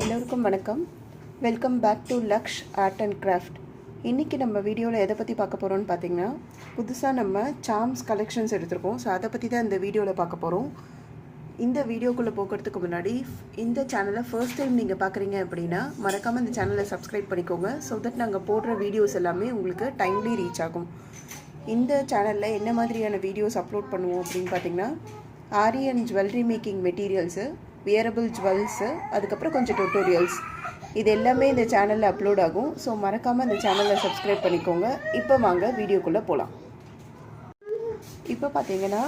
எல்லோருக்கும் வணக்கம். Welcome back to Laksh art and craft. இன்றைக்கி நம்ம வீடியோவில் எதை பற்றி பார்க்க போகிறோம்னு பார்த்தீங்கன்னா, புதுசாக நம்ம சாம்ஸ் கலெக்ஷன்ஸ் எடுத்திருக்கோம். ஸோ அதை பற்றி தான் இந்த வீடியோவில் பார்க்க போகிறோம். இந்த வீடியோக்குள்ளே போகிறதுக்கு முன்னாடி இந்த சேனலை ஃபர்ஸ்ட் டைம் நீங்கள் பார்க்குறீங்க அப்படின்னா மறக்காமல் இந்த சேனலை சப்ஸ்கிரைப் பண்ணிக்கோங்க. ஸோ தட் நாங்கள் போடுற வீடியோஸ் எல்லாமே உங்களுக்கு டைம்லி ரீச் ஆகும். இந்த சேனலில் என்ன மாதிரியான வீடியோஸ் அப்லோட் பண்ணுவோம் அப்படின்னு பார்த்தீங்கன்னா, aari and jewellery making materials, wearable jewels, அதுக்கப்புறம் கொஞ்சம் டுட்டோரியல்ஸ், இது எல்லாமே இந்த சேனலில் அப்லோட் ஆகும். ஸோ மறக்காமல் இந்த சேனலை சப்ஸ்கிரைப் பண்ணிக்கோங்க. இப்போ வாங்க வீடியோக்குள்ளே போகலாம். இப்போ பார்த்தீங்கன்னா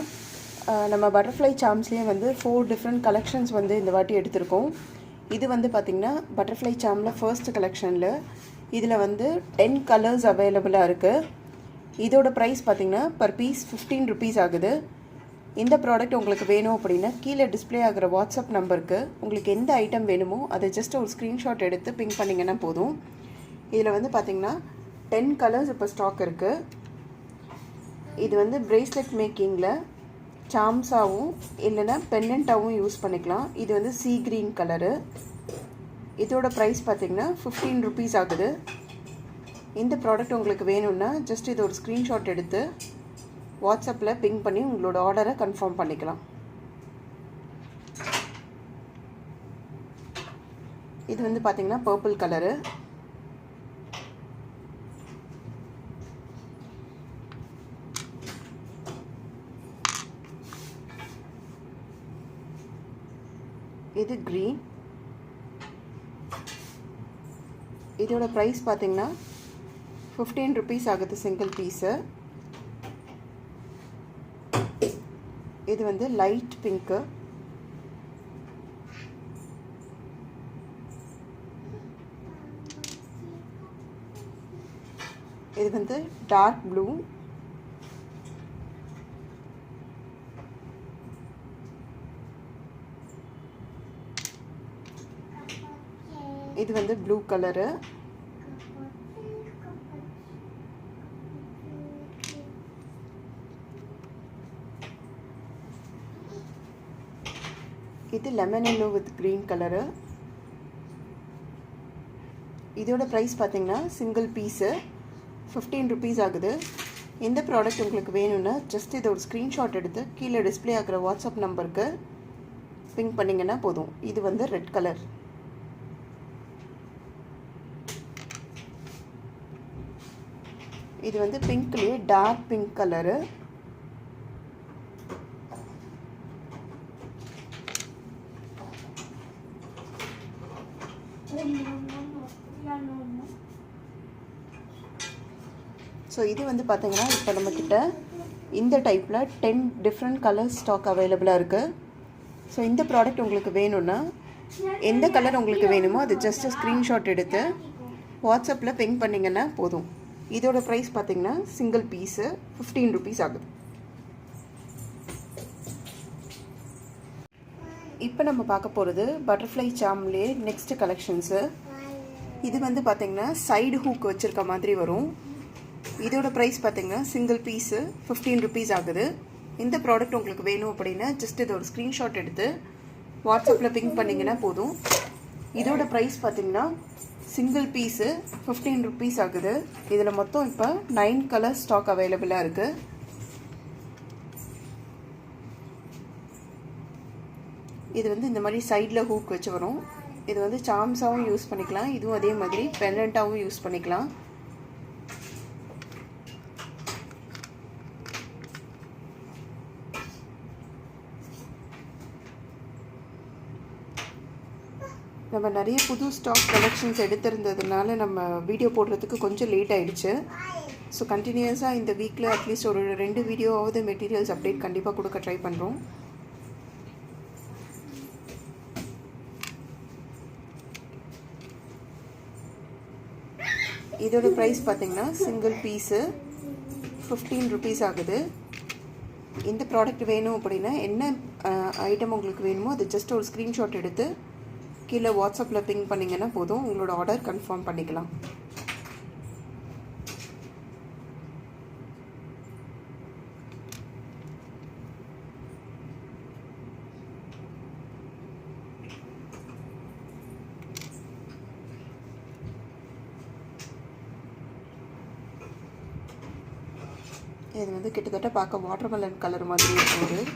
நம்ம பட்டர்ஃப்ளை சாம்ஸ்லேயே வந்து 4 டிஃப்ரெண்ட் கலெக்ஷன்ஸ் வந்து இந்த வாட்டி எடுத்திருக்கோம். இது வந்து பார்த்திங்கன்னா பட்டர்ஃப்ளை சாமில் ஃபர்ஸ்ட் கலெக்ஷனில் இதில் வந்து 10 கலர்ஸ் அவைலபிளாக இருக்குது. இதோட ப்ரைஸ் பார்த்திங்கன்னா பர் பீஸ் 15 ருபீஸ் ஆகுது. இந்த ப்ராடக்ட் உங்களுக்கு வேணும் அப்படின்னா கீழே டிஸ்பிளே ஆகிற வாட்ஸ்அப் நம்பருக்கு உங்களுக்கு எந்த ஐட்டம் வேணுமோ அதை ஜஸ்ட் ஒரு ஸ்க்ரீன்ஷாட் எடுத்து பிங்க் பண்ணிங்கன்னா போதும். இதில் வந்து பார்த்திங்கன்னா 10 கலர்ஸ் இப்போ ஸ்டாக் இருக்குது. இது வந்து பிரேஸ்லெட் மேக்கிங்கில் சாம்ஸாகவும் இல்லைன்னா பெண்டன்ட்டாகவும் யூஸ் பண்ணிக்கலாம். இது வந்து சீ க்ரீன் கலரு. இதோட ப்ரைஸ் பார்த்திங்கன்னா 15 ருபீஸ் ஆகுது. இந்த ப்ராடக்ட் உங்களுக்கு வேணும்னா ஜஸ்ட் இது ஒரு ஸ்க்ரீன்ஷாட் எடுத்து வாட்ஸ்அப்பில் பிங்க் பண்ணி உங்களோட ஆர்டரை கன்ஃபார்ம் பண்ணிக்கலாம். இது வந்து பார்த்திங்கன்னா பர்பிள் கலரு. இது க்ரீன். இதோட ப்ரைஸ் பார்த்திங்கன்னா 15 ருபீஸ் ஆகுது சிங்கிள் பீஸு. இது வந்து லைட் பிங்க்கு. இது வந்து டார்க் ப்ளூ. இது வந்து ப்ளூ கலரு. இது lemon yellow with green colour. இதோட ப்ரைஸ் பார்த்திங்கன்னா சிங்கிள் பீஸு 15 ருபீஸ் ஆகுது. இந்த ப்ராடக்ட் உங்களுக்கு வேணும்னா ஜஸ்ட் இதை ஒரு ஸ்க்ரீன்ஷாட் எடுத்து கீழே டிஸ்பிளே ஆகிற வாட்ஸ்அப் நம்பருக்கு பிங்க் பண்ணிங்கன்னா போதும். இது வந்து ரெட் கலர். இது வந்து பிங்க்லேயே டார்க் பிங்க் கலரு. ஸோ இது வந்து பார்த்திங்கன்னா இப்போ நம்மக்கிட்ட இந்த டைப்பில் 10 டிஃப்ரெண்ட் கலர்ஸ் ஸ்டாக் அவைலபிளாக இருக்குது. ஸோ இந்த ப்ராடக்ட் உங்களுக்கு வேணும்னா எந்த கலர் உங்களுக்கு வேணுமோ அது ஜஸ்ட்டு ஸ்க்ரீன்ஷாட் எடுத்து வாட்ஸ்அப்பில் பிங்க் பண்ணிங்கன்னா போதும். இதோட ப்ரைஸ் பார்த்திங்கன்னா சிங்கிள் பீஸு 15 ருபீஸ் ஆகுது. இப்போ நம்ம பார்க்க போகிறது பட்டர்ஃப்ளை சாம்லே நெக்ஸ்ட் கலெக்ஷன்ஸு. இது வந்து பார்த்திங்கன்னா சைடு ஹூக் வச்சுருக்க மாதிரி வரும். இதோட ப்ரைஸ் பார்த்திங்கன்னா சிங்கிள் பீஸு 15 ருபீஸ் ஆகுது. இந்த ப்ராடக்ட் உங்களுக்கு வேணும் அப்படின்னா ஜஸ்ட் இதை ஒரு ஸ்க்ரீன்ஷாட் எடுத்து வாட்ஸ்அப்பில் பிங்க் பண்ணிங்கன்னா போதும். இதோட ப்ரைஸ் பார்த்திங்கன்னா சிங்கிள் பீஸு 15 ருபீஸ் ஆகுது. இதில் மொத்தம் இப்போ 9 கலர் ஸ்டாக் அவைலபிளாக இருக்குது. இது வந்து இந்த மாதிரி சைடில் ஹூக் வச்சு வரும். இது வந்து சாம்ஸாகவும் யூஸ் பண்ணிக்கலாம். இதுவும் அதே மாதிரி பெண்டன்ட்டாகவும் யூஸ் பண்ணிக்கலாம். நம்ம நிறைய புது ஸ்டாக் கலெக்ஷன்ஸ் எடுத்திருந்ததுனால நம்ம வீடியோ போடுறதுக்கு கொஞ்சம் லேட் ஆகிடுச்சு. ஸோ கண்டினியூஸாக இந்த வீக்கில் அட்லீஸ்ட் ஒரு 2 வீடியோவாவது மெட்டீரியல்ஸ் அப்டேட் கண்டிப்பாக கொடுக்க ட்ரை பண்ணுறோம். இதோட ப்ரைஸ் பார்த்திங்கன்னா சிங்கிள் பீஸு 15 ருபீஸ் ஆகுது. இந்த ப்ராடக்ட் வேணும் அப்படின்னா என்ன ஐட்டம் உங்களுக்கு வேணுமோ அது ஜஸ்ட் ஒரு ஸ்க்ரீன்ஷாட் எடுத்து கீழே வாட்ஸ்அப்பில் பிங்க் பண்ணிங்கன்னா போதும். உங்களோட ஆர்டர் கன்ஃபார்ம் பண்ணிக்கலாம். இது வந்து கிட்டத்தட்ட பார்க்க வாட்டர்மெலன் கலர் மாதிரி இருக்கும்.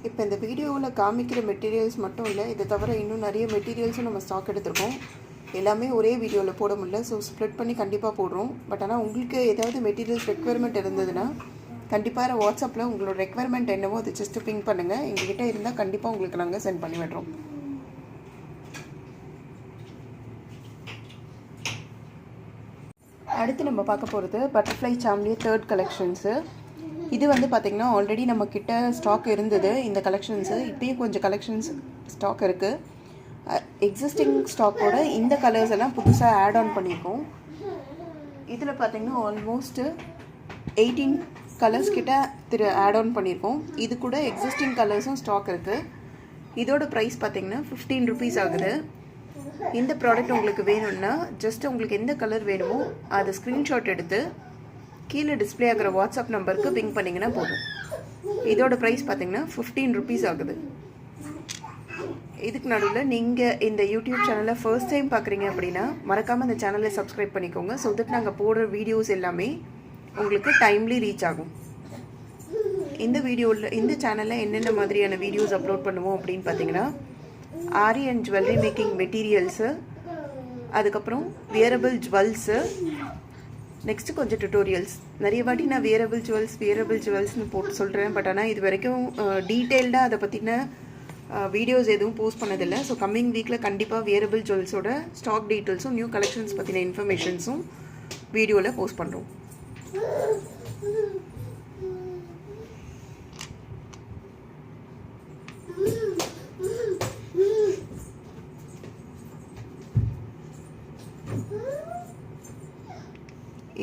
இப்போ இந்த வீடியோவில் காமிக்கிற மெட்டீரியல்ஸ் மட்டும் இல்லை, இதை தவிர இன்னும் நிறைய மெட்டீரியல்ஸும் நம்ம ஸ்டாக் எடுத்துருக்கோம். எல்லாமே ஒரே வீடியோவில் போட முடியல, ஸோ ஸ்ப்ளிட் பண்ணி கண்டிப்பாக போடுறோம். பட் ஆனால் உங்களுக்கு ஏதாவது மெட்டீரியல்ஸ் ரெக்குவயர்மெண்ட் இருந்ததுன்னா கண்டிப்பாக வாட்ஸ்அப்பில் உங்களோட ரெக்குவயர்மெண்ட் என்னவோ அதை ஜஸ்ட்டு பிங் பண்ணுங்கள். எங்ககிட்ட இருந்தால் கண்டிப்பாக உங்களுக்கு நாங்கள் சென்ட் பண்ணி விடுறோம். அடுத்து நம்ம பார்க்க போகிறது பட்டர்ஃப்ளை சாம்லேயே 3rd கலெக்ஷன்ஸு. இது வந்து பார்த்திங்கன்னா ஆல்ரெடி நம்மக்கிட்ட ஸ்டாக் இருந்தது இந்த கலெக்ஷன்ஸு. இப்போயும் கொஞ்சம் கலெக்ஷன்ஸ் ஸ்டாக் இருக்குது. எக்ஸிஸ்டிங் ஸ்டாக்கோட இந்த கலர்ஸ் எல்லாம் புதுசாக ஆட் ஆன் பண்ணியிருக்கோம். இதில் பார்த்திங்கன்னா ஆல்மோஸ்ட்டு 18 கலர்ஸ் கிட்ட ஆட் ஆன் பண்ணியிருக்கோம். இது கூட எக்ஸிஸ்டிங் கலர்ஸும் ஸ்டாக் இருக்குது. இதோட ப்ரைஸ் பார்த்திங்கன்னா 15 ருபீஸ் ஆகுது. இந்த ப்ராடக்ட் உங்களுக்கு வேணும்னா ஜஸ்ட் உங்களுக்கு எந்த கலர் வேணுமோ அதை ஸ்க்ரீன்ஷாட் எடுத்து கீழே டிஸ்பிளே ஆகிற வாட்ஸ்அப் நம்பருக்கு பிங் பண்ணிங்கன்னா போதும். இதோட ப்ரைஸ் பார்த்திங்கன்னா 15 ருபீஸ் ஆகுது. இதுக்கு நடுவில் நீங்கள் இந்த யூடியூப் சேனலை ஃபர்ஸ்ட் டைம் பார்க்குறீங்க அப்படின்னா மறக்காமல் இந்த சேனலை சப்ஸ்கிரைப் பண்ணிக்கோங்க. ஸோ தட் நாங்கள் போடுற வீடியோஸ் எல்லாமே உங்களுக்கு டைம்லி ரீச் ஆகும். இந்த சேனலில் என்னென்ன மாதிரியான வீடியோஸ் அப்லோட் பண்ணுவோம் அப்படின்னு பார்த்தீங்கன்னா aari and jewellery making materials, அதுக்கப்புறம் வியரபிள் ஜுவல்ஸு, நெக்ஸ்ட்டு கொஞ்சம் டுட்டோரியல்ஸ். நிறைய வாட்டி நான் வியரபிள் ஜுவல்ஸ்னு போட்டு சொல்கிறேன். பட் ஆனால் இது வரைக்கும் டீட்டெயில்டாக அதை பற்றின வீடியோஸ் எதுவும் போஸ்ட் பண்ணதில்லை. ஸோ கம்மிங் வீக்கில் கண்டிப்பாக வியரபிள் ஜுவல்ஸோட ஸ்டாக் டீட்டெயில்ஸும் நியூ கலெக்ஷன்ஸ் பற்றின இன்ஃபர்மேஷன்ஸும் வீடியோவில் போஸ்ட் பண்ணுறோம்.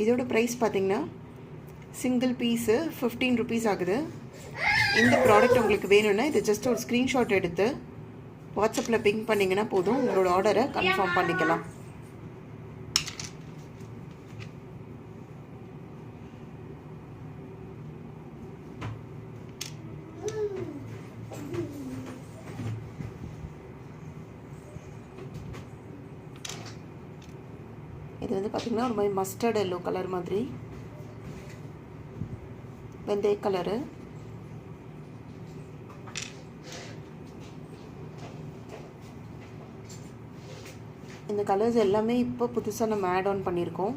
இதோட ப்ரைஸ் பார்த்திங்கன்னா சிங்கிள் பீஸு 15 ருபீஸ் ஆகுது. இந்த ப்ராடக்ட் உங்களுக்கு வேணும்னா இது ஜஸ்ட் ஒரு ஸ்க்ரீன்ஷாட் எடுத்து வாட்ஸ்அப்பில் பிங் பண்ணிங்கன்னா போதும், உங்களோட ஆர்டரை கன்ஃபார்ம் பண்ணிக்கலாம். இது வந்து பார்த்திங்கன்னா ஒரு மாதிரி மஸ்டர்ட் எல்லோ கலர் மாதிரி, வெந்தய கலரு. இந்த கலர்ஸ் எல்லாமே இப்போ புதுசாக நம்ம ஆட் ஆன் பண்ணியிருக்கோம்.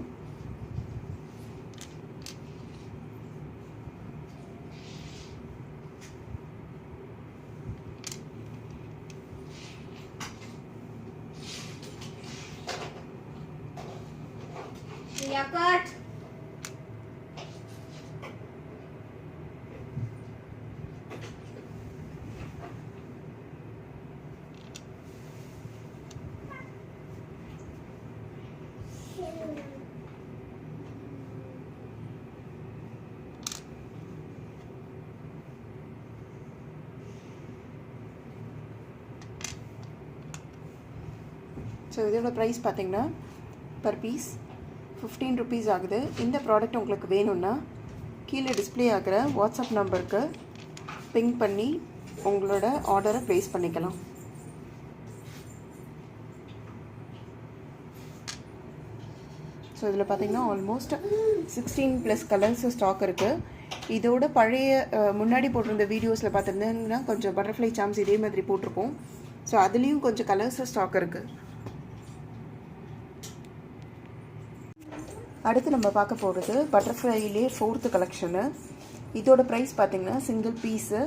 ஸோ இதோட ப்ரைஸ் பார்த்திங்கன்னா பர் பீஸ் 15 ருபீஸ் ஆகுது. இந்த ப்ராடக்ட் உங்களுக்கு வேணும்னா கீழே டிஸ்பிளே ஆகிற வாட்ஸ்அப் நம்பருக்கு பிங் பண்ணி உங்களோட ஆர்டரை ப்ளேஸ் பண்ணிக்கலாம். ஸோ இதில் பார்த்திங்கன்னா ஆல்மோஸ்ட் 16+ கலர்ஸ் ஸ்டாக் இருக்குது. இதோட பழைய முன்னாடி போட்டிருந்த வீடியோஸில் பார்த்துருந்தேங்கன்னா கொஞ்சம் பட்டர்ஃப்ளை சாம்ஸ் இதே மாதிரி போட்டிருக்கோம். ஸோ அதுலேயும் கொஞ்சம் கலர்ஸ் ஸ்டாக் இருக்குது. அடுத்து நம்ம பார்க்க போகிறது பட்டர்ஃப்ளைலே 4th கலெக்ஷனு. இதோட ப்ரைஸ் பார்த்திங்கன்னா சிங்கிள் பீஸு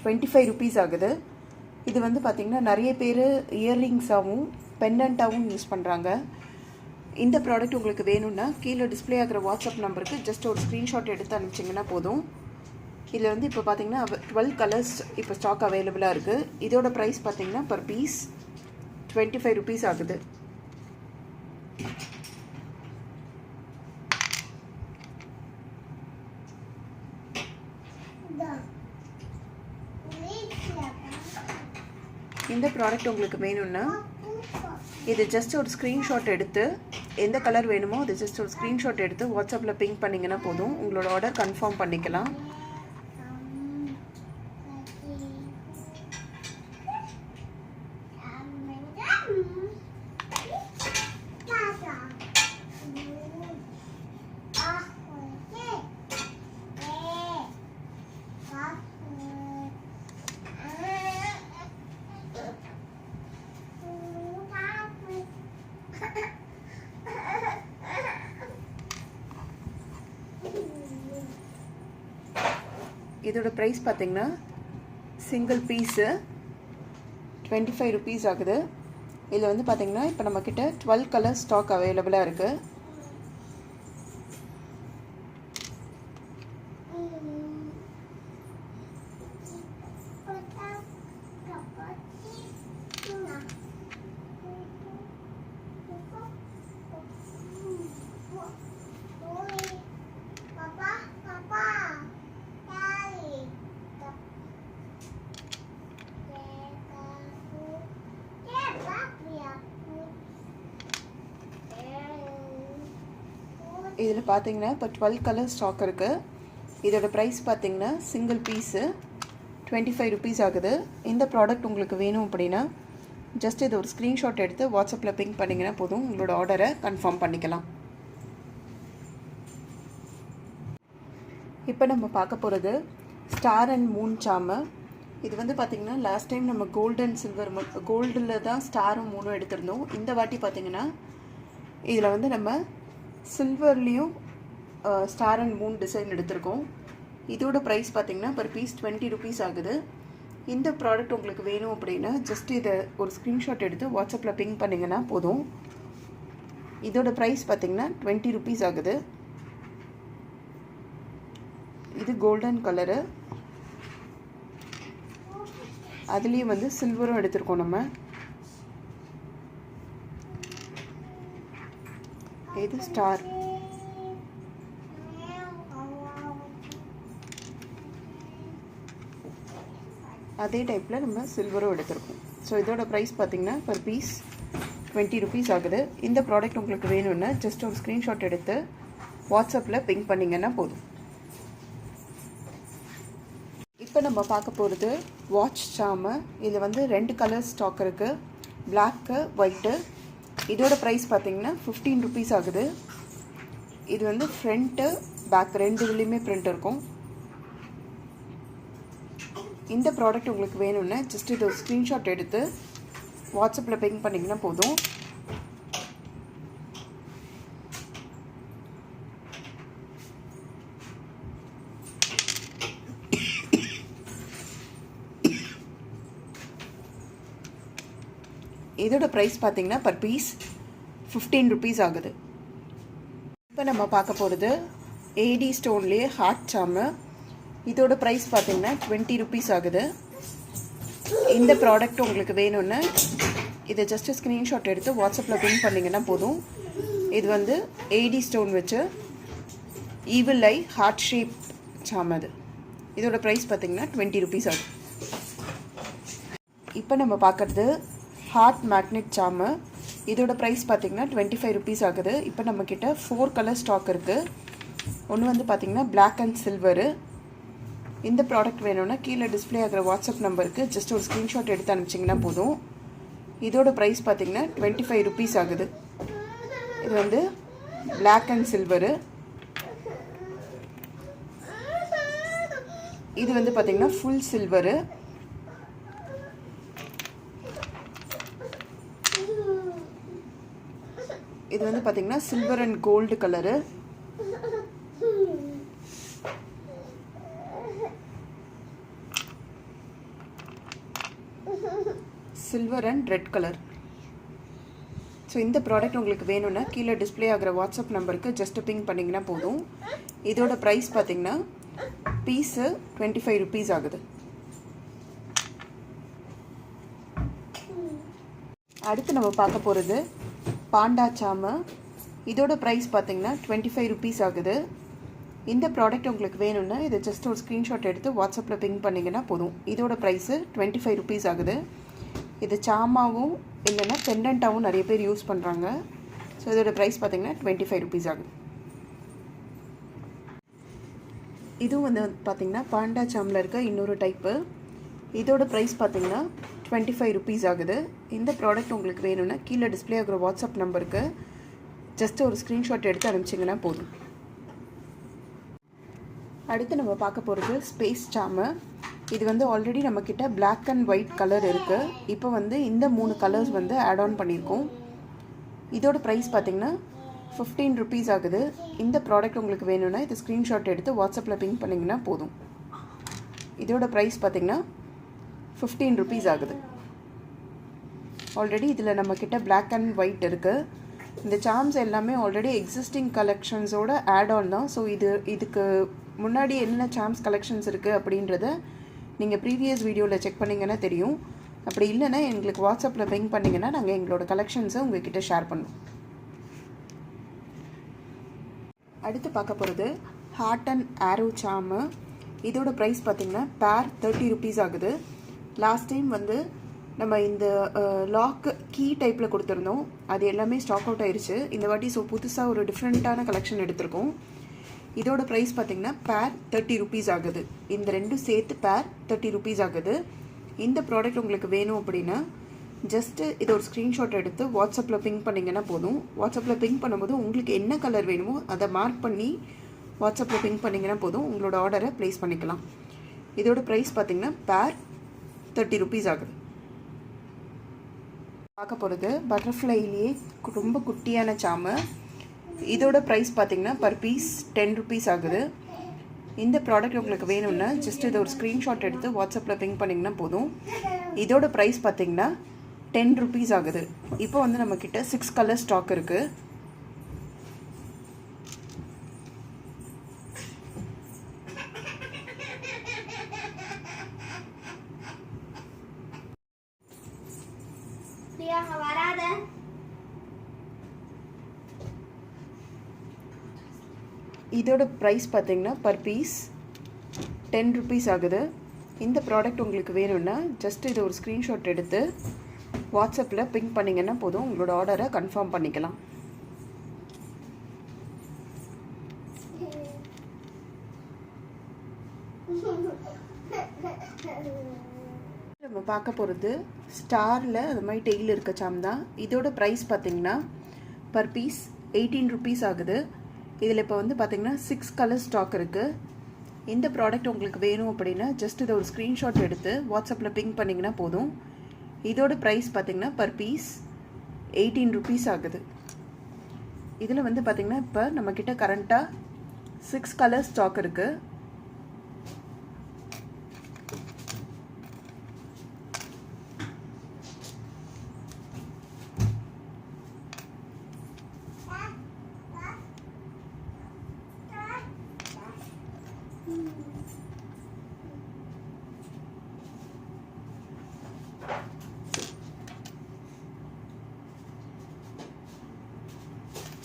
25 ருபீஸ் ஆகுது. இது வந்து பார்த்திங்கன்னா நிறைய பேர் இயர்ரிங்ஸாகவும் பெண்டண்ட்டாகவும் யூஸ் பண்ணுறாங்க. இந்த ப்ராடக்ட் உங்களுக்கு வேணும்னா கீழே டிஸ்பிளே ஆகிற வாட்ஸ்அப் நம்பருக்கு ஜஸ்ட் ஒரு ஸ்க்ரீன்ஷாட் எடுத்து அனுப்பிச்சிங்கன்னா போதும். இதில் வந்து இப்போ பார்த்திங்கன்னா 12 கலர்ஸ் இப்போ ஸ்டாக் அவைலபிளாக இருக்குது. இதோட ப்ரைஸ் பார்த்திங்கன்னா பர் பீஸ் 25 ருபீஸ் ஆகுது. இந்த ப்ராடக்ட் உங்களுக்கு வேணும்னா இது ஜஸ்ட் ஒரு ஸ்க்ரீன்ஷாட் எடுத்து எந்த கலர் வேணுமோ அது ஜஸ்ட் ஒரு ஸ்க்ரீன்ஷாட் எடுத்து வாட்ஸ்அப்பில் பிங் பண்ணிங்கன்னா போதும், உங்களோட ஆர்டர் கன்ஃபார்ம் பண்ணிக்கலாம். இதோட ப்ரைஸ் பார்த்திங்கன்னா சிங்கிள் பீஸு 25 rupees ஆகுது. இதில் வந்து பார்த்திங்கன்னா இப்போ நம்மக்கிட்ட 12 கலர் ஸ்டாக் அவைலபிளாக இருக்குது. இதில் பார்த்தீங்கன்னா இப்போ 12 கலர் ஸ்டாக் இருக்குது. இதோட ப்ரைஸ் பார்த்தீங்கன்னா சிங்கிள் பீஸு 25 rupees ஆகுது. இந்த ப்ராடக்ட் உங்களுக்கு வேணும் அப்படின்னா ஜஸ்ட் இது ஒரு ஸ்க்ரீன்ஷாட் எடுத்து வாட்ஸ்அப்பில் பிங்க் பண்ணிங்கன்னா போதும், உங்களோட ஆர்டரை கன்ஃபார்ம் பண்ணிக்கலாம். இப்போ நம்ம பார்க்க போகிறது ஸ்டார் அண்ட் மூன் சாமு. இது வந்து பார்த்திங்கன்னா லாஸ்ட் டைம் நம்ம கோல்டு அண்ட் சில்வர் கோல்டில் தான் ஸ்டாரும் மூணும் எடுத்திருந்தோம். இந்த வாட்டி பார்த்திங்கன்னா இதில் வந்து நம்ம சில்வர்லேயும் ஸ்டார் அண்ட் மூன் டிசைன் எடுத்திருக்கோம். இதோட ப்ரைஸ் பார்த்திங்கன்னா பர் பீஸ் 20 rupees ஆகுது. இந்த ப்ராடக்ட் உங்களுக்கு வேணும் அப்படின்னா ஜஸ்ட் இதை ஒரு ஸ்க்ரீன்ஷாட் எடுத்து வாட்ஸ்அப்பில் பிங்க் பண்ணிங்கன்னா போதும். இதோட ப்ரைஸ் பார்த்திங்கன்னா 20 rupees ஆகுது. இது கோல்டன் கலரு, அதுலேயே வந்து சில்வரும் எடுத்திருக்கோம் நம்ம. இது ஸ்டார். அதே டைப்பில் நம்ம சில்வரும் எடுத்திருக்கோம். ஸோ இதோட ப்ரைஸ் பார்த்திங்கன்னா பர் பீஸ் 20 rupees ஆகுது. இந்த ப்ராடக்ட் உங்களுக்கு வேணும்னா ஜஸ்ட் ஒரு ஸ்க்ரீன்ஷாட் எடுத்து வாட்ஸ்அப்பில் பிங்க் பண்ணிங்கன்னா போதும். இப்போ நம்ம பார்க்க போகிறது வாட்ச் சாமு. இதில் வந்து 2 கலர் ஸ்டாக் இருக்குது, பிளாக்கு ஒயிட்டு. இதோட ப்ரைஸ் பார்த்திங்கன்னா 15 rupees ஆகுது. இது வந்து ஃப்ரண்ட்டு பேக் ரெண்டுலேயுமே பிரிண்ட் இருக்கும். இந்த ப்ராடக்ட் உங்களுக்கு வேணும்னா ஜஸ்ட் இது ஒரு ஸ்க்ரீன்ஷாட் எடுத்து வாட்ஸ்அப்பில் பிங்க் பண்ணிங்கன்னா போதும். இதோட ப்ரைஸ் பார்த்திங்கன்னா பர் பீஸ் 15 rupees ஆகுது. இப்போ நம்ம பார்க்க போகிறது ஏடி ஸ்டோன்லேயே ஹார்ட் சாமு. இதோட ப்ரைஸ் பார்த்திங்கன்னா 20 rupees ஆகுது. இந்த ப்ராடக்ட் உங்களுக்கு வேணும்னா இதை ஜஸ்ட்டு ஸ்க்ரீன்ஷாட் எடுத்து வாட்ஸ்அப்பில் பிங்க் பண்ணிங்கன்னா போதும். இது வந்து ஏடி ஸ்டோன் வச்சு ஈவில் ஐ ஹார்ட் ஷேப் சாமு. அது இதோட ப்ரைஸ் பார்த்திங்கன்னா 20 rupees ஆகுது. இப்போ நம்ம பார்க்குறது ஹார்ட் மேக்னெட் சாமு. இதோட ப்ரைஸ் பார்த்திங்கன்னா 25 rupees ஆகுது. இப்போ நம்மக்கிட்ட 4 கலர் ஸ்டாக் இருக்குது. ஒன்று வந்து பார்த்திங்கன்னா பிளாக் அண்ட் சில்வரு. இந்த ப்ராடக்ட் வேணும்னா கீழே டிஸ்பிளே ஆகிற வாட்ஸ்அப் நம்பருக்கு ஜஸ்ட் ஒரு ஸ்க்ரீன்ஷாட் எடுத்து அனுப்பிச்சிங்கன்னா போதும். இதோட ப்ரைஸ் பார்த்திங்கன்னா 25 rupees ஆகுது. இது வந்து பிளாக் அண்ட் சில்வரு. இது வந்து பார்த்திங்கன்னா ஃபுல் சில்வரு. இது வந்து பார்த்திங்கன்னா silver and gold colour. Silver and red colour. So இந்த ப்ராடக்ட் உங்களுக்கு வேணும்னா கீழே டிஸ்பிளே ஆகிற வாட்ஸ்அப் நம்பருக்கு ஜஸ்ட்டு பிங்க் பண்ணிங்கன்னா போதும். இதோட ப்ரைஸ் பார்த்திங்கன்னா பீஸு 25 rupees ஆகுது. அடுத்து நம்ம பார்க்க போகிறது பாண்டா சாமு. இதோட ப்ரைஸ் பார்த்திங்கன்னா 25 rupees ஆகுது. இந்த ப்ராடக்ட் உங்களுக்கு வேணும்னா இதை ஜஸ்ட் ஒரு ஸ்க்ரீன்ஷாட் எடுத்து வாட்ஸ்அப்பில் பிங்க் பண்ணிங்கன்னா போதும். இதோட ப்ரைஸு 25 rupees ஆகுது. இது சாமாவும் இல்லைன்னா பெண்டண்ட்டாகவும் நிறைய பேர் யூஸ் பண்ணுறாங்க. ஸோ இதோட ப்ரைஸ் பார்த்திங்கன்னா 25 rupees ஆகுது. இதுவும் வந்து பார்த்திங்கன்னா பாண்டா சாமில் இருக்க இன்னொரு டைப்பு. இதோட ப்ரைஸ் பார்த்திங்கன்னா 25 rupees ஆகுது. இந்த ப்ராடக்ட் உங்களுக்கு வேணும்னா கீழே டிஸ்பிளே ஆகிற வாட்ஸ்அப் நம்பருக்கு ஜஸ்ட் ஒரு ஸ்க்ரீன்ஷாட் எடுத்து அனுப்பிச்சிங்கன்னா போதும். அடுத்து நம்ம பார்க்க போகிறது ஸ்பேஸ் சாமு. இது வந்து ஆல்ரெடி நம்மக்கிட்ட பிளாக் அண்ட் ஒயிட் கலர் இருக்குது. இப்போ வந்து இந்த 3 கலர்ஸ் வந்து ஆட் ஆன் பண்ணியிருக்கோம். இதோட ப்ரைஸ் பார்த்திங்கன்னா 15 rupees ஆகுது. இந்த ப்ராடக்ட் உங்களுக்கு வேணும்னா இது ஸ்க்ரீன்ஷாட் எடுத்து வாட்ஸ்அப்பில் பிங்க் பண்ணிங்கன்னா போதும். இதோட ப்ரைஸ் பார்த்திங்கன்னா 15 rupees ஆகுது. ஆல்ரெடி இதில் நம்மக்கிட்ட பிளாக் அண்ட் ஒயிட் இருக்குது. இந்த சார்ம்ஸ் எல்லாமே ஆல்ரெடி எக்ஸிஸ்டிங் கலெக்ஷன்ஸோட ஆட் ஆன் தான். ஸோ இதுக்கு முன்னாடி என்ன சார்ம்ஸ் கலெக்ஷன்ஸ் இருக்குது அப்படின்றத நீங்கள் ப்ரீவியஸ் வீடியோவில் செக் பண்ணிங்கன்னா தெரியும். அப்படி இல்லைன்னா எங்களுக்கு வாட்ஸ்அப்பில் பிங் பண்ணிங்கன்னா நாங்கள் எங்களோட கலெக்ஷன்ஸை உங்கள்கிட்ட ஷேர் பண்ணுவோம். அடுத்து பார்க்க போகிறது ஹார்ட் அண்ட் ஆரோ சார்மு. இதோட ப்ரைஸ் பார்த்திங்கன்னா பேர் 30 rupees ஆகுது. லாஸ்ட் டைம் வந்து நம்ம இந்த லாக் கீ டைப்பில் கொடுத்துருந்தோம். அது எல்லாமே ஸ்டாக் அவுட் ஆயிடுச்சு இந்த வாட்டி. ஸோ புதுசாக ஒரு டிஃப்ரெண்ட்டான கலெக்ஷன் எடுத்திருக்கோம். இதோட ப்ரைஸ் பார்த்திங்கன்னா பேர் 30 rupees ஆகுது. இந்த ரெண்டும் சேர்த்து பேர் 30 rupees ஆகுது. இந்த ப்ராடக்ட் உங்களுக்கு வேணும் அப்படின்னா ஜஸ்ட்டு இதை ஒரு ஸ்க்ரீன்ஷாட் எடுத்து வாட்ஸ்அப்பில் பிங் பண்ணிங்கன்னா போதும். வாட்ஸ்அப்பில் பிங் பண்ணும்போது உங்களுக்கு என்ன கலர் வேணுமோ அதை மார்க் பண்ணி வாட்ஸ்அப்பில் பிங் பண்ணிங்கன்னா போதும். உங்களோட ஆர்டரை ப்ளேஸ் பண்ணிக்கலாம். இதோட ப்ரைஸ் பார்த்திங்கன்னா பேர் 30 rupees ஆகுது. பார்க்க போகிறது பட்டர்ஃப்ளைலேயே ரொம்ப குட்டியான சாமு. இதோட ப்ரைஸ் பார்த்திங்கன்னா பர் பீஸ் 10 rupees ஆகுது. இந்த ப்ராடக்ட் உங்களுக்கு வேணும்னா ஜஸ்ட் இதை ஒரு ஸ்க்ரீன்ஷாட் எடுத்து வாட்ஸ்அப்பில் பிங் பண்ணிங்கன்னா போதும். இதோட ப்ரைஸ் பார்த்திங்கன்னா 10 rupees ஆகுது. இப்போ வந்து நம்மக்கிட்ட 6 கலர் ஸ்டாக் இருக்குது. இதோட ப்ரைஸ் பார்த்திங்கன்னா பர் பீஸ் 10 rupees ஆகுது. இந்த ப்ராடக்ட் உங்களுக்கு வேணும்னா ஜஸ்ட் இதை ஒரு ஸ்க்ரீன்ஷாட் எடுத்து வாட்ஸ்அப்பில் பிங் பண்ணிங்கன்னா போதும். உங்களோட ஆர்டரை கன்ஃபார்ம் பண்ணிக்கலாம். நம்ம பார்க்க போகிறது ஸ்டாரில் அது மாதிரி டெய்ல் இருக்க சாம் தான். இதோட ப்ரைஸ் பார்த்திங்கன்னா பர் பீஸ் 18 rupees ஆகுது. இதில் இப்போ வந்து பார்த்திங்கன்னா 6 கலர் ஸ்டாக் இருக்குது. இந்த ப்ராடக்ட் உங்களுக்கு வேணும் அப்படின்னா ஜஸ்ட் இதை ஒரு ஸ்க்ரீன்ஷாட் எடுத்து வாட்ஸ்அப்பில் பிங் பண்ணிங்கன்னா போதும். இதோட ப்ரைஸ் பார்த்திங்கன்னா பர் பீஸ் 18 rupees ஆகுது. இதில் வந்து பார்த்திங்கன்னா இப்போ நம்மக்கிட்ட கரண்ட்டாக 6 கலர் ஸ்டாக் இருக்குது.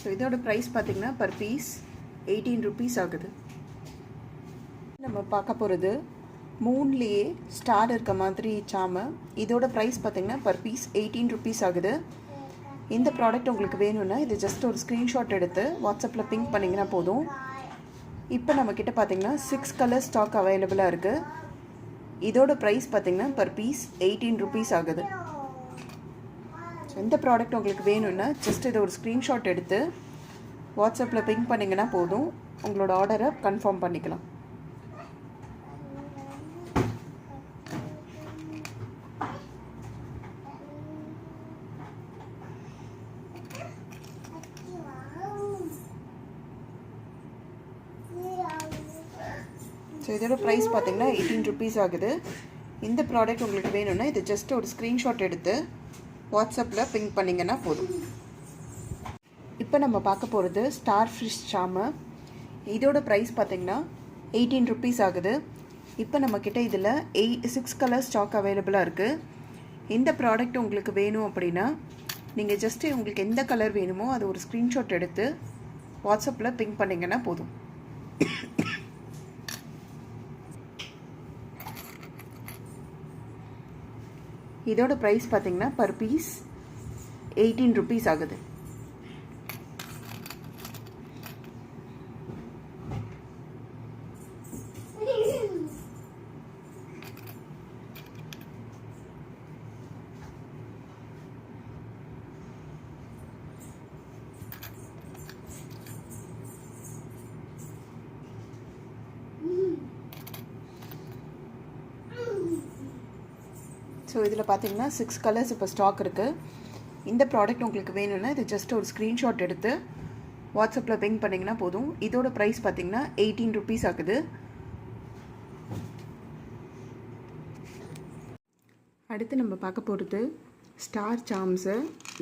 ஸோ இதோட ப்ரைஸ் பார்த்திங்கன்னா பர் பீஸ் 18 rupees ஆகுது. நம்ம பார்க்க போகிறது மூன்லேயே ஸ்டார் இருக்க மாதிரி சாமு. இதோட ப்ரைஸ் பார்த்திங்கன்னா பர் பீஸ் 18 rupees ஆகுது. இந்த ப்ராடக்ட் உங்களுக்கு வேணும்னா இது ஜஸ்ட் ஒரு ஸ்க்ரீன்ஷாட் எடுத்து வாட்ஸ்அப்பில் பிங்க் பண்ணிங்கன்னா போதும். இப்போ நம்மக்கிட்ட பார்த்திங்கன்னா 6 கலர் ஸ்டாக் அவைலபிளாக இருக்குது. இதோட ப்ரைஸ் பார்த்திங்கன்னா பர் பீஸ் 18 rupees ஆகுது. இந்த ப்ராடக்ட் உங்களுக்கு வேணும்னா ஜஸ்ட் இதை ஒரு ஸ்க்ரீன்ஷாட் எடுத்து வாட்ஸ்அப்பில் பிங் பண்ணிங்கன்னா போதும். உங்களோட ஆர்டரை கன்ஃபார்ம் பண்ணிக்கலாம். ஸோ இதோட ப்ரைஸ் பார்த்திங்கன்னா 18 rupees ஆகுது. இந்த ப்ராடக்ட் உங்களுக்கு வேணும்னா இது ஜஸ்ட் ஒரு ஸ்க்ரீன்ஷாட் எடுத்து வாட்ஸ்அப்பில் பிங் பண்ணிங்கன்னா போதும். இப்போ நம்ம பார்க்க போகிறது ஸ்டார் ஃபிஷ் சாமு. இதோட ப்ரைஸ் பார்த்திங்கன்னா 18 rupees ஆகுது. இப்போ நம்மக்கிட்ட இதில் 6 கலர் ஸ்டாக் அவைலபிளாக இருக்குது. இந்த ப்ராடக்ட் உங்களுக்கு வேணும் அப்படின்னா நீங்கள் ஜஸ்ட்டு உங்களுக்கு எந்த கலர் வேணுமோ அது ஒரு ஸ்க்ரீன்ஷாட் எடுத்து வாட்ஸ்அப்பில் பிங் பண்ணிங்கன்னா போதும். இதோட ப்ரைஸ் பார்த்திங்கன்னா பர் பீஸ் 18 rupees ஆகுது. ஸோ இதில் பார்த்தீங்கன்னா 6 கலர்ஸ் இப்போ ஸ்டாக் இருக்குது. இந்த ப்ராடக்ட் உங்களுக்கு வேணும்னா இது ஜஸ்ட் ஒரு ஸ்க்ரீன்ஷாட் எடுத்து வாட்ஸ்அப்பில் பிங் பண்ணிங்கன்னா போதும். இதோட ப்ரைஸ் பார்த்தீங்கன்னா 18 rupees ஆகுது. அடுத்து நம்ம பார்க்க போகிறது ஸ்டார் சாம்ஸு.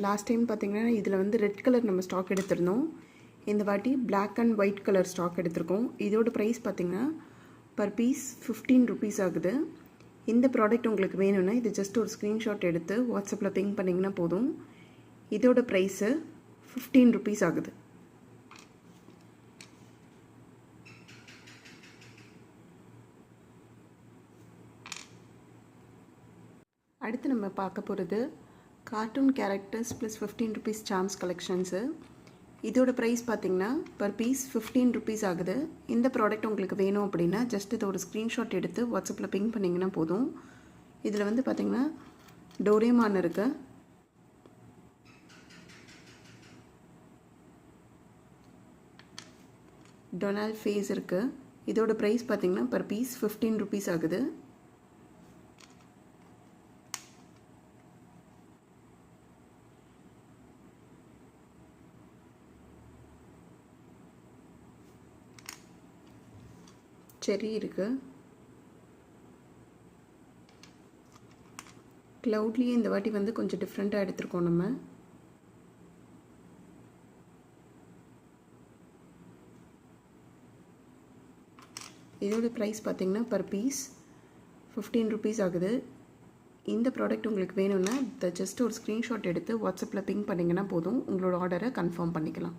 லாஸ்ட் டைம் பார்த்திங்கன்னா இதில் வந்து ரெட் கலர் நம்ம ஸ்டாக் எடுத்திருந்தோம். இந்த வாட்டி black and white colour stock எடுத்திருக்கோம். இதோட ப்ரைஸ் பார்த்திங்கன்னா பர் பீஸ் 15 ருபீஸ் ஆகுது. இந்த ப்ராடக்ட் உங்களுக்கு வேணும்னா இது ஜஸ்ட் ஒரு ஸ்க்ரீன்ஷாட் எடுத்து வாட்ஸ்அப்பில் பிங் பண்ணிங்கன்னா போதும். இதோட ப்ரைஸு 15 ருபீஸ் ஆகுது. அடுத்து நம்ம பார்க்க போகிறது cartoon characters plus 15 rupees charms collections. இதோட ப்ரைஸ் பார்த்திங்கன்னா பர் பீஸ் 15 ருபீஸ் ஆகுது. இந்த ப்ராடக்ட் உங்களுக்கு வேணும் அப்படின்னா ஜஸ்ட் இதை ஒரு ஸ்க்ரீன்ஷாட் எடுத்து வாட்ஸ்அப்பில் பிங் பண்ணிங்கன்னா போதும். இதில் வந்து பார்த்திங்கன்னா டோரேமான் இருக்குது, டொனால்ட் ஃபேஸ் இருக்குது. இதோட ப்ரைஸ் பார்த்திங்கன்னா பர் பீஸ் 15 ருபீஸ் ஆகுது. செரி இருக்குது. க்ளவுட்லேயே இந்த வாட்டி வந்து கொஞ்சம் டிஃப்ரெண்ட்டாக எடுத்திருக்கோம் நம்ம. இதோட ப்ரைஸ் பார்த்திங்கன்னா பர் பீஸ் 15 ருபீஸ் ஆகுது. இந்த ப்ராடக்ட் உங்களுக்கு வேணும்னா இதை ஜஸ்ட் ஒரு ஸ்க்ரீன்ஷாட் எடுத்து வாட்ஸ்அப்பில் பிங் பண்ணிங்கன்னா போதும், உங்களோட ஆர்டரை கன்ஃபார்ம் பண்ணிக்கலாம்.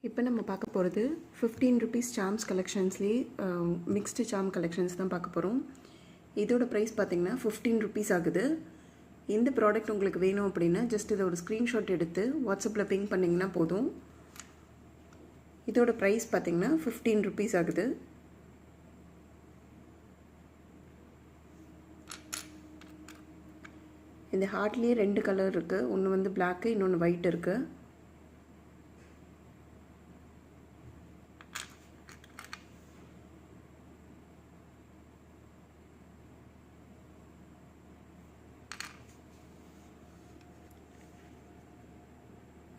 இப்போ நம்ம பார்க்க போகிறது 15 ருபீஸ் சாம்ஸ் கலெக்ஷன்ஸ்லேயே மிக்ஸ்டு சாம் கலெக்ஷன்ஸ் தான் பார்க்க போகிறோம். இதோட ப்ரைஸ் பார்த்திங்கன்னா 15 ருபீஸ் ஆகுது. இந்த ப்ராடக்ட் உங்களுக்கு வேணும் அப்படின்னா ஜஸ்ட் இதை ஒரு ஸ்க்ரீன்ஷாட் எடுத்து வாட்ஸ்அப்பில் பிங் பண்ணிங்கன்னா போதும். இதோட ப்ரைஸ் பார்த்திங்கன்னா 15 ருபீஸ் ஆகுது. இந்த ஹார்ட்லேயே 2 கலர் இருக்குது. ஒன்று வந்து பிளாக்கு, இன்னொன்று ஒயிட் இருக்குது.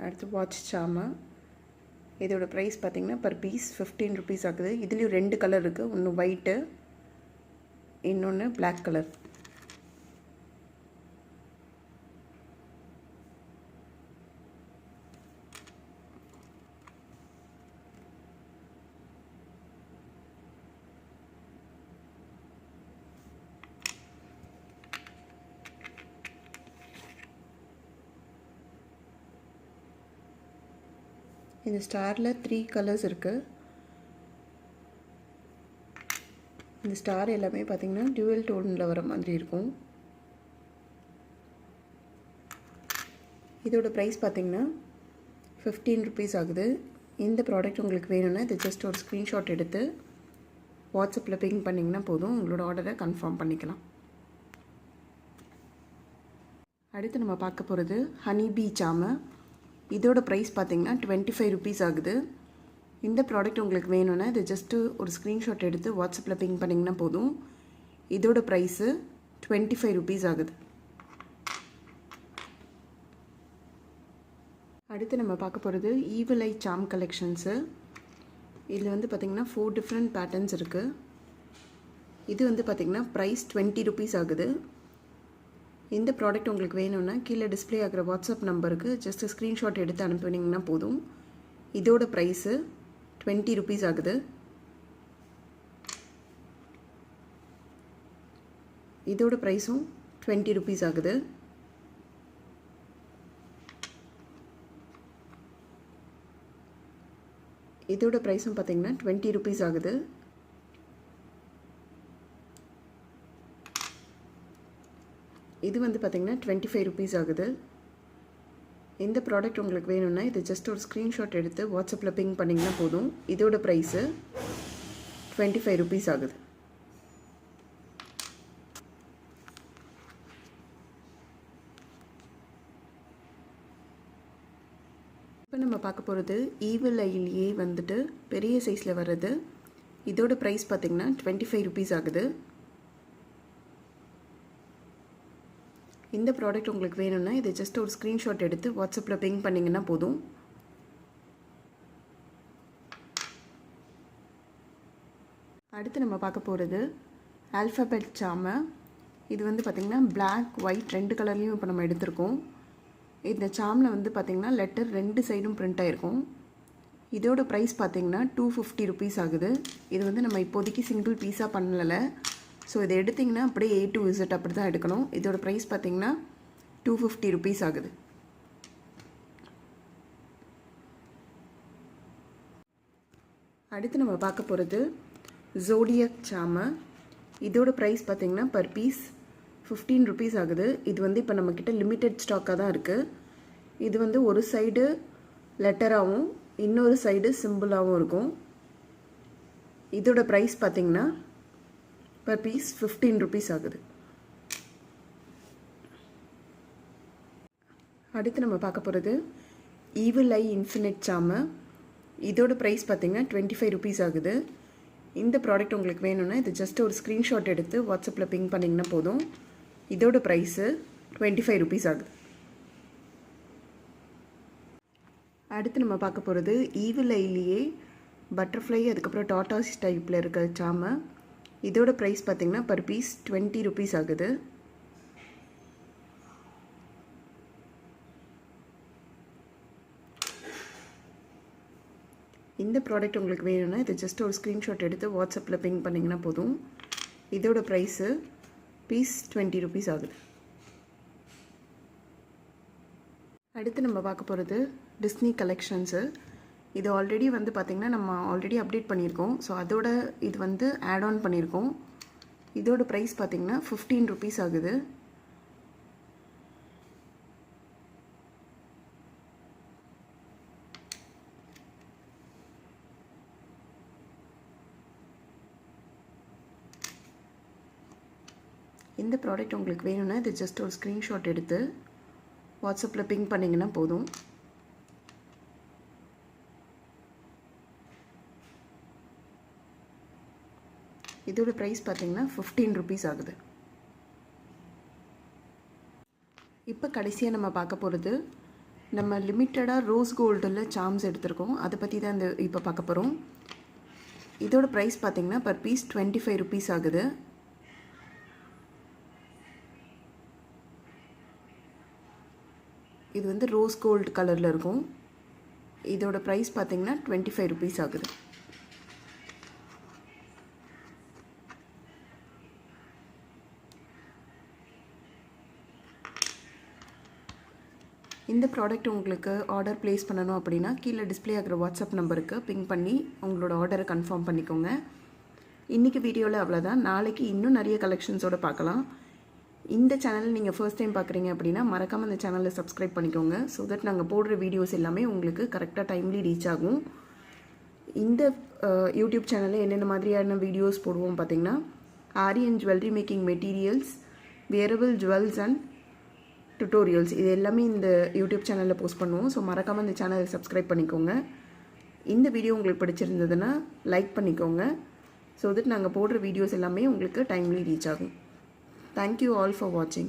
அடுத்து வாட்ச் சாமா. இதோட ப்ரைஸ் பார்த்திங்கன்னா பர் பீஸ் 15 ருபீஸ் ஆகுது. இதுலேயும் 2 கலர் இருக்குது. ஒன்று ஒயிட்டு, இன்னொன்று பிளாக் கலர். இந்த ஸ்டாரில் 3 கலர்ஸ் இருக்குது. இந்த ஸ்டார் எல்லாமே பார்த்திங்கன்னா டியூவல் டோனில் வர மாதிரி இருக்கும். இதோட ப்ரைஸ் பார்த்திங்கன்னா 15 ருபீஸ் ஆகுது. இந்த ப்ராடக்ட் உங்களுக்கு வேணும்னா இது ஜஸ்ட் ஒரு ஸ்க்ரீன்ஷாட் எடுத்து வாட்ஸ்அப்பில் பிங் பண்ணிங்கன்னா போதும், உங்களோட ஆர்டரை கன்ஃபார்ம் பண்ணிக்கலாம். அடுத்து நம்ம பார்க்க போகிறது ஹனி பீ சாமு. இதோட ப்ரைஸ் பார்த்திங்கன்னா 25 ருபீஸ் ஆகுது. இந்த ப்ராடக்ட் உங்களுக்கு வேணும்னா இது ஜஸ்ட்டு ஒரு ஸ்க்ரீன்ஷாட் எடுத்து வாட்ஸ்அப்பில் பிங் பண்ணிங்கன்னா போதும். இதோட ப்ரைஸு 25 ருபீஸ் ஆகுது. அடுத்து நம்ம பார்க்க போகிறது ஈவில் ஐ சாம் கலெக்ஷன்ஸு. இதில் வந்து பார்த்திங்கன்னா 4 டிஃப்ரெண்ட் பேட்டர்ன்ஸ் இருக்குது. இது வந்து பார்த்திங்கன்னா ப்ரைஸ் 20 ருபீஸ் ஆகுது. இந்த ப்ராடக்ட் உங்களுக்கு வேணும்னா கீழே டிஸ்பிளே ஆகிற வாட்ஸ்அப் நம்பருக்கு ஜஸ்ட் ஸ்க்ரீன்ஷாட் எடுத்து அனுப்புனீங்கன்னா போதும். இதோட ப்ரைஸு 20 ருபீஸ் ஆகுது. இதோட ப்ரைஸும் 20 ருபீஸ் ஆகுது. இதோட ப்ரைஸும் பார்த்திங்கன்னா 20 ருபீஸ் ஆகுது. இது வந்து பார்த்திங்கன்னா 25 ருபீஸ் ஆகுது. இந்த ப்ராடக்ட் உங்களுக்கு வேணும்னா இது ஜஸ்ட் ஒரு ஸ்க்ரீன்ஷாட் எடுத்து வாட்ஸ்அப்பில் பிங் பண்ணிங்கன்னா போதும். இதோட ப்ரைஸு 25 ருபீஸ் ஆகுது. இப்போ நம்ம பார்க்க போகிறது ஈவில் ஐயிலேயே வந்துட்டு பெரிய சைஸில் வர்றது. இதோட ப்ரைஸ் பார்த்திங்கன்னா 25 ருபீஸ் ஆகுது. இந்த ப்ராடக்ட் உங்களுக்கு வேணும்னா இது ஜஸ்ட் ஒரு ஸ்க்ரீன்ஷாட் எடுத்து வாட்ஸ்அப்பில் பிங் பண்ணிங்கன்னா போதும். அடுத்து நம்ம பார்க்க போகிறது ஆல்ஃபபெட் சாமை. இது வந்து பார்த்திங்கன்னா பிளாக் ஒயிட் ரெண்டு கலர்லேயும் இப்போ நம்ம எடுத்திருக்கோம். இந்த சாமில் வந்து பார்த்திங்கன்னா லெட்டர் ரெண்டு சைடும் பிரிண்ட் ஆகிருக்கும். இதோட ப்ரைஸ் பார்த்திங்கன்னா 250 ருபீஸ் ஆகுது. இது வந்து நம்ம இப்போதைக்கு சிங்கிள் பீஸாக பண்ணலை. ஸோ இதை எடுத்திங்கன்னா அப்படியே A to Z அப்படி தான் எடுக்கணும். இதோட ப்ரைஸ் பார்த்திங்கன்னா 250 ருபீஸ் ஆகுது. அடுத்து நம்ம பார்க்க போகிறது ஜோடியக் சாமை. இதோட ப்ரைஸ் பார்த்திங்கன்னா பர் பீஸ் 15 ருபீஸ் ஆகுது. இது வந்து இப்போ நம்மக்கிட்ட லிமிட்டட் ஸ்டாக்காக தான் இருக்குது. இது வந்து ஒரு சைடு லெட்டராகவும் இன்னொரு சைடு சிம்பிளாகவும் இருக்கும். இதோட ப்ரைஸ் பார்த்திங்கன்னா பர் பீஸ் 15 ருபீஸ் ஆகுது. அடுத்து நம்ம பார்க்க போகிறது ஈவில் ஐ இன்ஃபினிட் சாமை. இதோட ப்ரைஸ் பார்த்திங்கன்னா 25 ருபீஸ் ஆகுது. இந்த ப்ராடக்ட் உங்களுக்கு வேணும்னா இது ஜஸ்ட் ஒரு ஸ்க்ரீன்ஷாட் எடுத்து வாட்ஸ்அப்பில் பிங் பண்ணிங்கன்னா போதும். இதோட ப்ரைஸு 25 ருபீஸ் ஆகுது. அடுத்து நம்ம பார்க்க போகிறது ஈவில் ஐலேயே பட்டர்ஃப்ளை அதுக்கப்புறம் டாட்டாஸ் டைப்பில் இருக்க சாமை. இதோட ப்ரைஸ் பார்த்திங்கன்னா பர் பீஸ் 20 ருபீஸ் ஆகுது. இந்த ப்ராடக்ட் உங்களுக்கு வேணும்னா இது ஜஸ்ட் ஒரு ஸ்க்ரீன்ஷாட் எடுத்து வாட்ஸ்அப்பில் பிங் பண்ணிங்கன்னா போதும். இதோட ப்ரைஸு பீஸ் 20 ருபீஸ் ஆகுது. அடுத்து நம்ம பார்க்க போகிறது டிஸ்னி கலெக்ஷன்ஸு. இது ஆல்ரெடி வந்து பார்த்திங்கன்னா நம்ம ஆல்ரெடி அப்டேட் பண்ணியிருக்கோம். ஸோ அதோட இது வந்து ஆட் ஆன் பண்ணியிருக்கோம். இதோட ப்ரைஸ் பார்த்திங்கன்னா 15 ருபீஸ் ஆகுது. இந்த ப்ராடக்ட் உங்களுக்கு வேணும்னா இது ஜஸ்ட் ஒரு ஸ்க்ரீன்ஷாட் எடுத்து வாட்ஸ்அப்பில் பிங் பண்ணிங்கன்னா போதும். இதோட ப்ரைஸ் பார்த்திங்கன்னா 15 ருபீஸ் ஆகுது. இப்போ கடைசியாக நம்ம பார்க்க போகிறது நம்ம லிமிட்டடாக ரோஸ் கோல்டில் சாம்ஸ் எடுத்திருக்கோம். அதை பற்றி தான் இந்த இப்போ பார்க்க போகிறோம். இதோட ப்ரைஸ் பார்த்திங்கன்னா பர் பீஸ் 25 ருபீஸ் ஆகுது. இது வந்து ரோஸ் கோல்டு கலரில் இருக்கும். இதோட ப்ரைஸ் பார்த்திங்கன்னா 25 ருபீஸ் ஆகுது. இந்த ப்ராடக்ட் உங்களுக்கு ஆர்டர் ப்ளேஸ் பண்ணணும் அப்படின்னா கீழே டிஸ்பிளே ஆகிற வாட்ஸ்அப் நம்பருக்கு பிங் பண்ணி உங்களோட ஆர்டரை கன்ஃபார்ம் பண்ணிக்கோங்க. இன்றைக்கி வீடியோவில் அவ்வளோதான். நாளைக்கு இன்னும் நிறைய கலெக்ஷன்ஸோடு பார்க்கலாம். இந்த சேனல் நீங்கள் ஃபர்ஸ்ட் டைம் பார்க்குறீங்க அப்படின்னா மறக்காமல் இந்த சேனலை சப்ஸ்கிரைப் பண்ணிக்கோங்க. ஸோ தட் நாங்கள் போடுற வீடியோஸ் எல்லாமே உங்களுக்கு கரெக்டாக டைம்லி ரீச் ஆகும். இந்த யூடியூப் சேனலில் என்னென்ன மாதிரியான வீடியோஸ் போடுவோம் பார்த்திங்கன்னா Aryan jewellery making materials, wearable jewels and tutorials, இது எல்லாமே இந்த யூடியூப் சேனலில் போஸ்ட் பண்ணுவோம். ஸோ மறக்காமல் இந்த சேனலை சப்ஸ்கிரைப் பண்ணிக்கோங்க. இந்த வீடியோ உங்களுக்கு பிடிச்சிருந்ததுன்னா லைக் பண்ணிக்கோங்க. ஸோ தட் நாங்கள் போடுற வீடியோஸ் எல்லாமே உங்களுக்கு டைம்லி ரீச் ஆகும். Thank you all for watching.